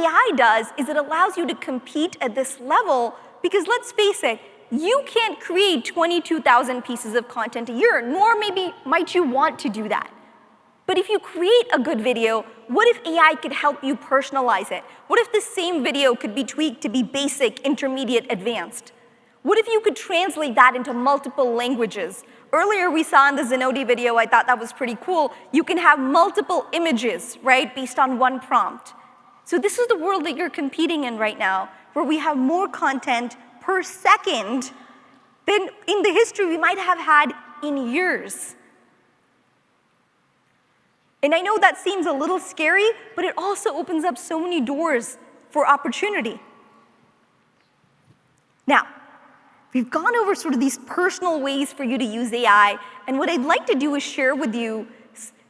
AI does is it allows you to compete at this level because let's face it, you can't create 22,000 pieces of content a year, nor maybe might you want to do that. But if you create a good video, what if AI could help you personalize it? What if the same video could be tweaked to be basic, intermediate, advanced? What if you could translate that into multiple languages? Earlier we saw in the Zenoti video, I thought that was pretty cool, you can have multiple images, right, based on one prompt. So this is the world that you're competing in right now, where we have more content per second than in the history we might have had in years. And I know that seems a little scary, but it also opens up so many doors for opportunity. Now, we've gone over sort of these personal ways for you to use AI, and what I'd like to do is share with you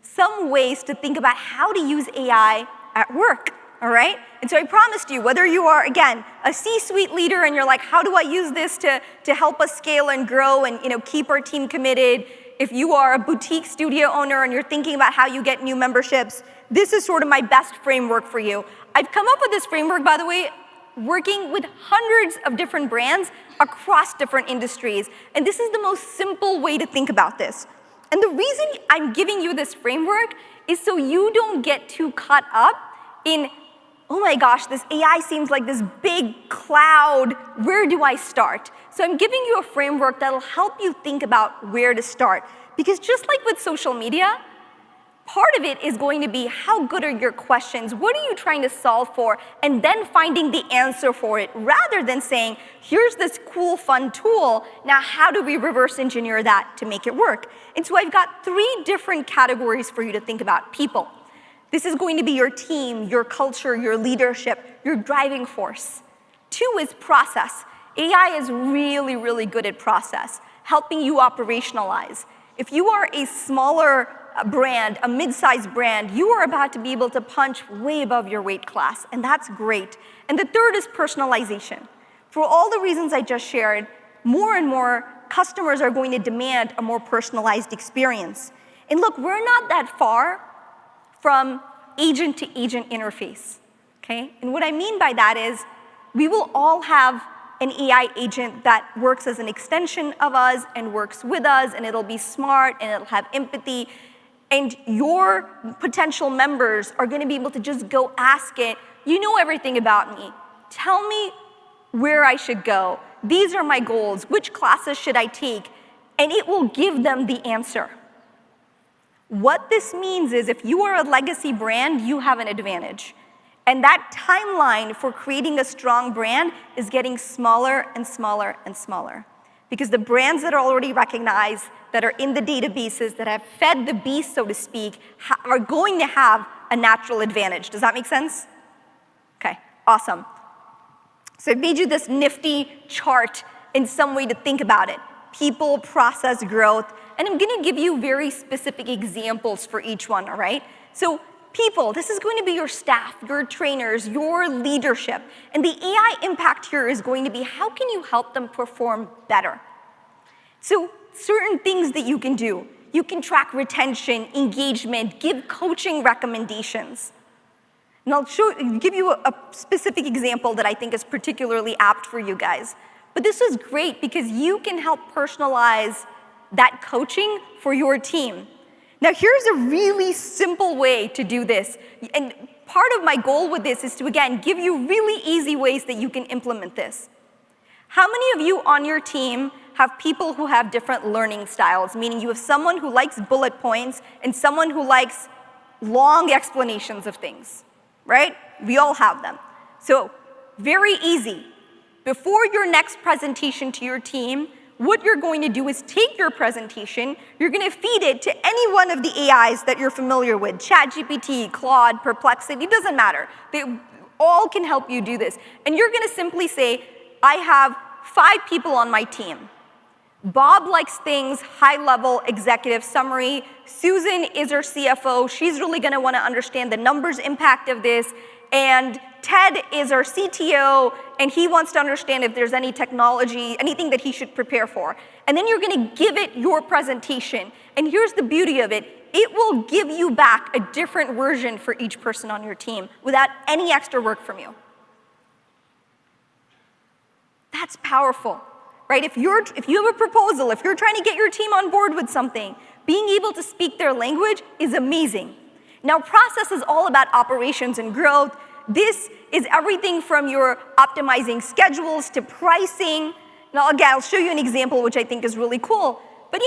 some ways to think about how to use AI at work, all right? And so I promised you, whether you are, again, a C-suite leader and you're like, how do I use this to help us scale and grow and keep our team committed? If you are a boutique studio owner and you're thinking about how you get new memberships, this is sort of my best framework for you. I've come up with this framework, by the way, working with hundreds of different brands across different industries. And this is the most simple way to think about this. And the reason I'm giving you this framework is so you don't get too caught up in, oh my gosh, this AI seems like this big cloud, where do I start? So I'm giving you a framework that'll help you think about where to start. Because just like with social media, part of it is going to be how good are your questions? What are you trying to solve for? And then finding the answer for it, rather than saying, here's this cool, fun tool. Now, how do we reverse engineer that to make it work? And so I've got 3 different categories for you to think about. People. This is going to be your team, your culture, your leadership, your driving force. 2 is process. AI is really, really good at process, helping you operationalize. If you are a smaller brand, a mid-sized brand, you are about to be able to punch way above your weight class, and that's great. And the 3rd is personalization. For all the reasons I just shared, more and more customers are going to demand a more personalized experience. And look, we're not that far from agent-to-agent interface, okay? And what I mean by that is we will all have an AI agent that works as an extension of us and works with us, and it'll be smart, and it'll have empathy, and your potential members are going to be able to just go ask it, you know everything about me. Tell me where I should go. These are my goals. Which classes should I take? And it will give them the answer. What this means is if you are a legacy brand, you have an advantage. And that timeline for creating a strong brand is getting smaller and smaller and smaller. Because the brands that are already recognized, that are in the databases, that have fed the beast, so to speak, are going to have a natural advantage. Does that make sense? Okay, awesome. So I've made you this nifty chart in some way to think about it. People, process, growth. And I'm going to give you very specific examples for each one, all right? So people, this is going to be your staff, your trainers, your leadership. And the AI impact here is going to be how can you help them perform better? So certain things that you can do. You can track retention, engagement, give coaching recommendations. And I'll give you a specific example that I think is particularly apt for you guys. But this is great because you can help personalize that coaching for your team. Now, here's a really simple way to do this. And part of my goal with this is to, again, give you really easy ways that you can implement this. How many of you on your team have people who have different learning styles, meaning you have someone who likes bullet points and someone who likes long explanations of things, right? We all have them. So, very easy. Before your next presentation to your team, what you're going to do is take your presentation, you're going to feed it to any one of the AIs that you're familiar with, ChatGPT, Claude, Perplexity, it doesn't matter. They all can help you do this. And you're going to simply say, I have 5 people on my team. Bob likes things, high-level executive summary. Susan is our CFO. She's really going to want to understand the numbers impact of this. And Ted is our CTO, and he wants to understand if there's any technology, anything that he should prepare for. And then you're going to give it your presentation. And here's the beauty of it. it will give you back a different version for each person on your team without any extra work from you. That's powerful, right? If you have a proposal, if you're trying to get your team on board with something, being able to speak their language is amazing. Now, process is all about operations and growth. This is everything from your optimizing schedules to pricing. Now, again, I'll show you an example which I think is really cool. But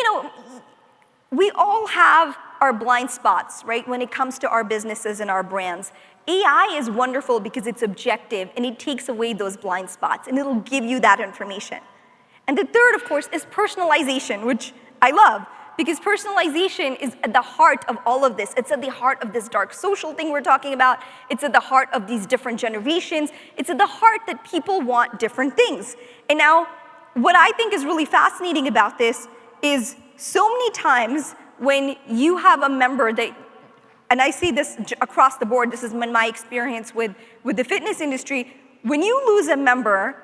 we all have our blind spots, right, when it comes to our businesses and our brands. AI is wonderful because it's objective and it takes away those blind spots and it'll give you that information. And the third, of course, is personalization, which I love because personalization is at the heart of all of this. It's at the heart of this dark social thing we're talking about. It's at the heart of these different generations. It's at the heart that people want different things. And now, what I think is really fascinating about this is so many times when you have a member that, and I see this across the board, this has been my experience with the fitness industry, when you lose a member,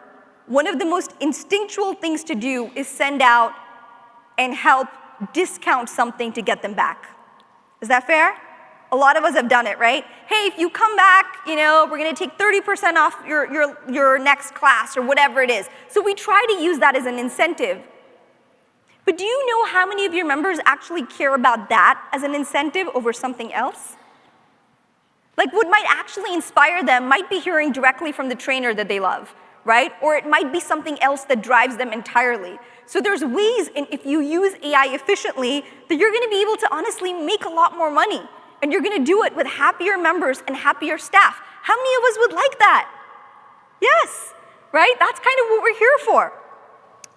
one of the most instinctual things to do is send out and help discount something to get them back. Is that fair? A lot of us have done it, right? Hey, if you come back, we're gonna take 30% off your next class or whatever it is. So we try to use that as an incentive. But do you know how many of your members actually care about that as an incentive over something else? Like what might actually inspire them might be hearing directly from the trainer that they love, right? Or it might be something else that drives them entirely. So there's ways, if you use AI efficiently, that you're gonna be able to honestly make a lot more money. And you're gonna do it with happier members and happier staff. How many of us would like that? Yes, right? That's kind of what we're here for.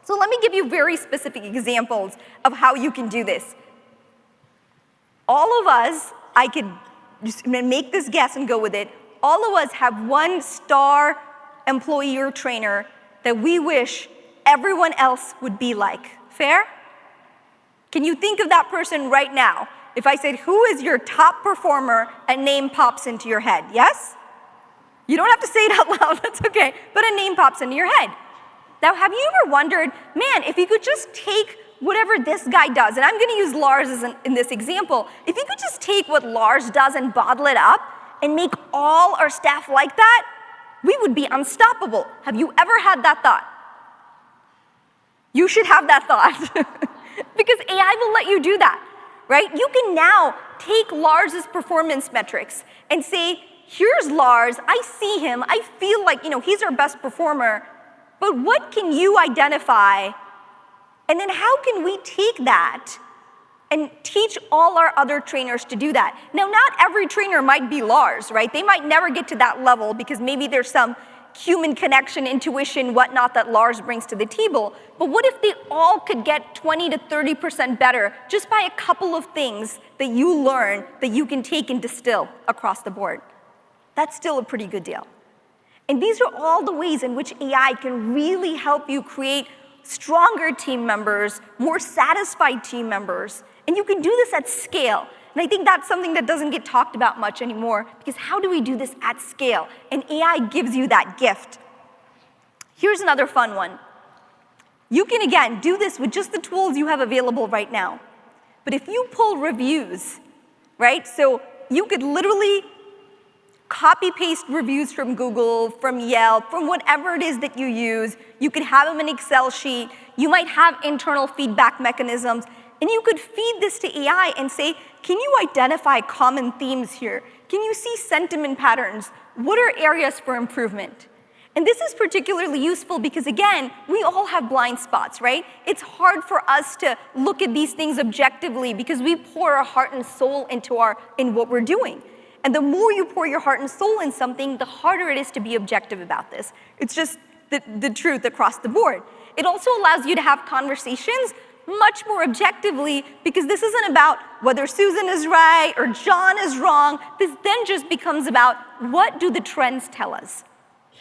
So let me give you very specific examples of how you can do this. All of us, I could just make this guess and go with it, all of us have one star employee or trainer that we wish everyone else would be like. Fair? Can you think of that person right now? If I said, who is your top performer, a name pops into your head, yes? You don't have to say it out loud, that's okay, but a name pops into your head. Now, have you ever wondered, man, if you could just take whatever this guy does, and I'm gonna use Lars in this example, if you could just take what Lars does and bottle it up and make all our staff like that, we would be unstoppable. Have you ever had that thought? You should have that thought because AI will let you do that, right? You can now take Lars's performance metrics and say, here's Lars, I see him, I feel like he's our best performer, but what can you identify? And then how can we take that and teach all our other trainers to do that? Now, not every trainer might be Lars, right? They might never get to that level because maybe there's some human connection, intuition, whatnot that Lars brings to the table. But what if they all could get 20 to 30% better just by a couple of things that you learn that you can take and distill across the board? That's still a pretty good deal. And these are all the ways in which AI can really help you create stronger team members, more satisfied team members. And you can do this at scale. And I think that's something that doesn't get talked about much anymore, because how do we do this at scale? And AI gives you that gift. Here's another fun one. You can, again, do this with just the tools you have available right now. But if you pull reviews, right? So you could literally copy-paste reviews from Google, from Yelp, from whatever it is that you use. You could have them in an Excel sheet. You might have internal feedback mechanisms. And you could feed this to AI and say, can you identify common themes here? Can you see sentiment patterns? What are areas for improvement? And this is particularly useful because, again, we all have blind spots, right? It's hard for us to look at these things objectively because we pour our heart and soul in what we're doing. And the more you pour your heart and soul in something, the harder it is to be objective about this. It's just the truth across the board. It also allows you to have conversations much more objectively, because this isn't about whether Susan is right or John is wrong. This then just becomes about, what do the trends tell us?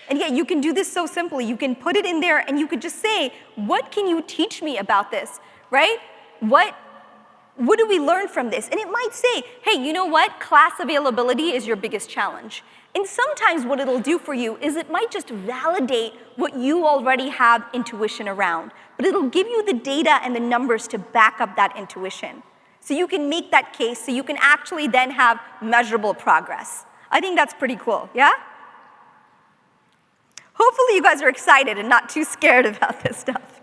And yeah, you can do this so simply. You can put it in there and you could just say, what can you teach me about this, right? What do we learn from this? And it might say, hey, you know what? Class availability is your biggest challenge. And sometimes what it'll do for you is it might just validate what you already have intuition around, but it'll give you the data and the numbers to back up that intuition. So you can make that case, so you can actually then have measurable progress. I think that's pretty cool, yeah? Hopefully you guys are excited and not too scared about this stuff.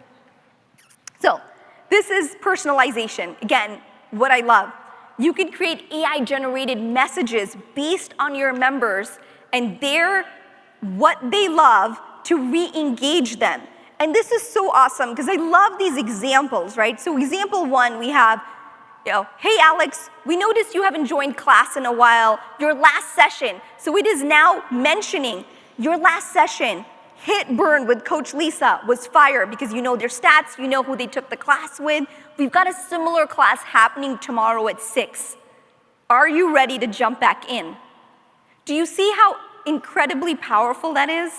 So this is personalization. Again, what I love. You can create AI-generated messages based on your members and what they love to re-engage them. And this is so awesome because I love these examples, right? So example one, we have, hey Alex, we noticed you haven't joined class in a while, your last session. So it is now mentioning your last session, hit burn with Coach Lisa, was fire because you know their stats, you know who they took the class with. We've got a similar class happening tomorrow at 6. Are you ready to jump back in? Do you see how incredibly powerful that is?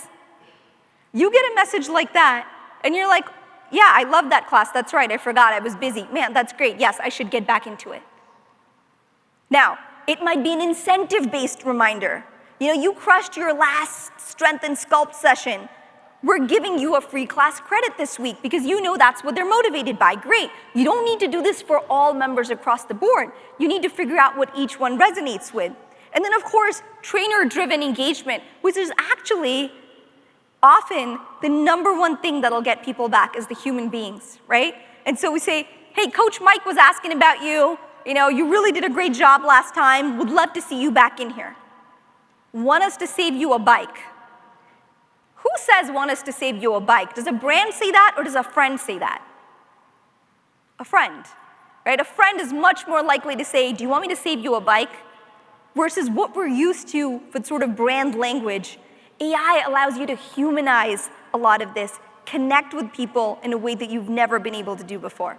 You get a message like that, and you're like, yeah, I love that class. That's right, I forgot, I was busy. Man, that's great. Yes, I should get back into it. Now, it might be an incentive-based reminder. You crushed your last strength and sculpt session. We're giving you a free class credit this week because you know that's what they're motivated by. Great. You don't need to do this for all members across the board. You need to figure out what each one resonates with. And then, of course, trainer-driven engagement, which is actually often the #1 thing that'll get people back is the human beings, right? And so we say, hey, Coach Mike was asking about you. You really did a great job last time. Would love to see you back in here. Want us to save you a bike. Who says want us to save you a bike? Does a brand say that or does a friend say that? A friend, right? A friend is much more likely to say, do you want me to save you a bike? Versus what we're used to with sort of brand language. AI allows you to humanize a lot of this, connect with people in a way that you've never been able to do before.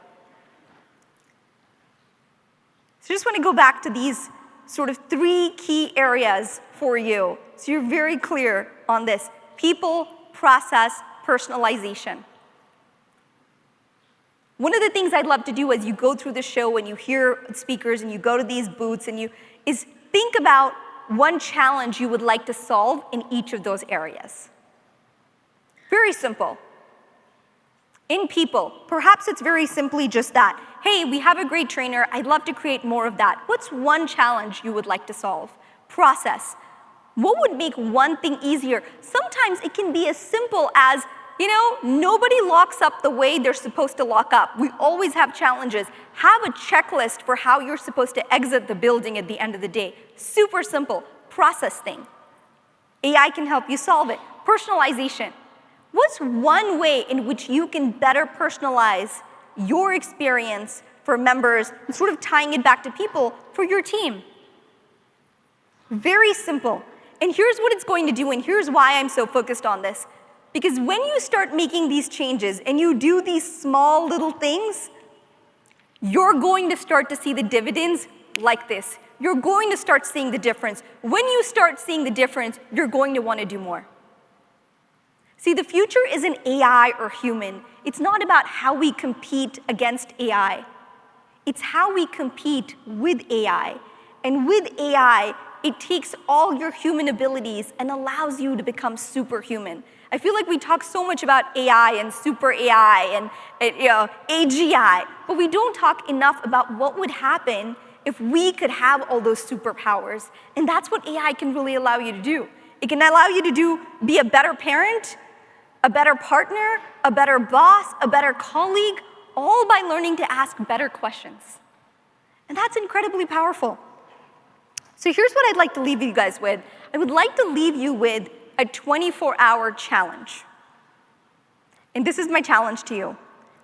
So I just want to go back to these sort of 3 key areas for you, so you're very clear on this. People, process, personalization. One of the things I'd love to do as you go through the show and you hear speakers and you go to these booths is think about one challenge you would like to solve in each of those areas. Very simple. In people, perhaps it's very simply just that. Hey, we have a great trainer. I'd love to create more of that. What's one challenge you would like to solve? Process. What would make one thing easier? Sometimes it can be as simple as, nobody locks up the way they're supposed to lock up. We always have challenges. Have a checklist for how you're supposed to exit the building at the end of the day. Super simple. Process thing. AI can help you solve it. Personalization. What's one way in which you can better personalize your experience for members, and sort of tying it back to people for your team? Very simple. And here's what it's going to do, and here's why I'm so focused on this. Because when you start making these changes and you do these small little things, you're going to start to see the dividends like this. You're going to start seeing the difference. When you start seeing the difference, you're going to want to do more. See, the future isn't AI or human. It's not about how we compete against AI. It's how we compete with AI. And with AI, it takes all your human abilities and allows you to become superhuman. I feel like we talk so much about AI and super AI and AGI, but we don't talk enough about what would happen if we could have all those superpowers. And that's what AI can really allow you to do. It can allow you to be a better parent, a better partner, a better boss, a better colleague, all by learning to ask better questions. And that's incredibly powerful. So here's what I'd like to leave you guys with. I would like to leave you with a 24-hour challenge. And this is my challenge to you.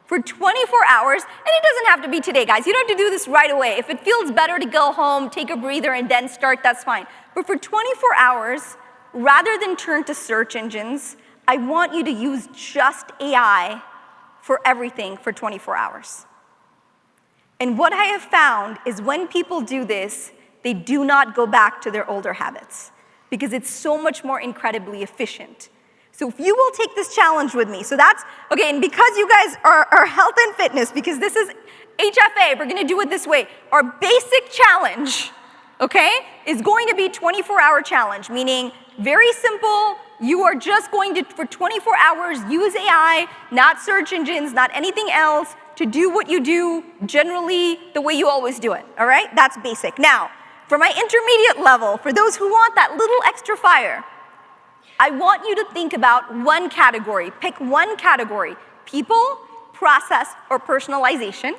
For 24 hours, and it doesn't have to be today, guys. You don't have to do this right away. If it feels better to go home, take a breather, and then start, that's fine. But for 24 hours, rather than turn to search engines, I want you to use just AI for everything for 24 hours. And what I have found is when people do this, they do not go back to their older habits because it's so much more incredibly efficient. So if you will take this challenge with me, so that's, okay, and because you guys are health and fitness, because this is HFA, we're gonna do it this way. Our basic challenge, okay, is going to be 24-hour challenge, meaning very simple. You are just going to, for 24 hours, use AI, not search engines, not anything else, to do what you do generally the way you always do it, all right? That's basic. Now, for my intermediate level, for those who want that little extra fire, I want you to think about one category. Pick one category: people, process, or personalization.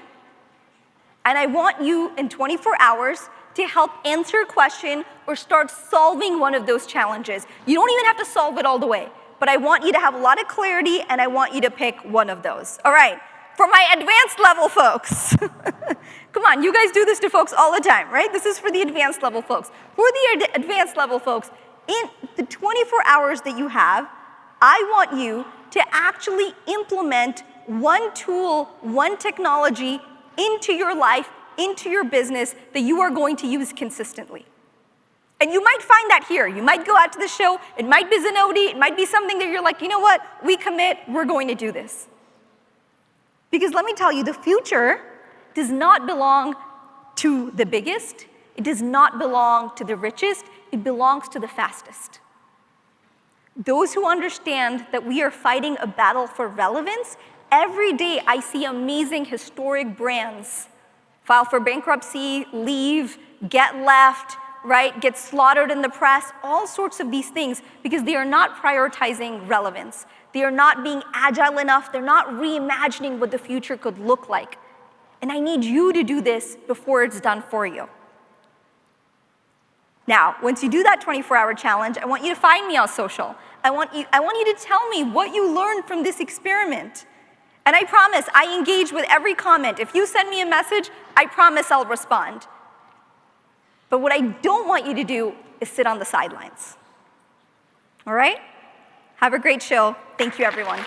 And I want you in 24 hours to help answer a question or start solving one of those challenges. You don't even have to solve it all the way, but I want you to have a lot of clarity, and I want you to pick one of those. All right, for my advanced level folks, come on, you guys do this to folks all the time, right? This is for the advanced level folks. For the advanced level folks, in the 24 hours that you have, I want you to actually implement one tool, one technology into your life, into your business that you are going to use consistently. And you might find that here. You might go out to the show. It might be Zenoti. It might be something that you're like, you know what? We commit. We're going to do this. Because let me tell you, the future does not belong to the biggest. It does not belong to the richest. It belongs to the fastest. Those who understand that we are fighting a battle for relevance, every day I see amazing historic brands file for bankruptcy, leave, get left, right, get slaughtered in the press, all sorts of these things, because they are not prioritizing relevance. They are not being agile enough. They're not reimagining what the future could look like. And I need you to do this before it's done for you. Now, once you do that 24-hour challenge, I want you to find me on social. I want you to tell me what you learned from this experiment. And I promise, I engage with every comment. If you send me a message, I promise I'll respond. But what I don't want you to do is sit on the sidelines. All right? Have a great show. Thank you, everyone.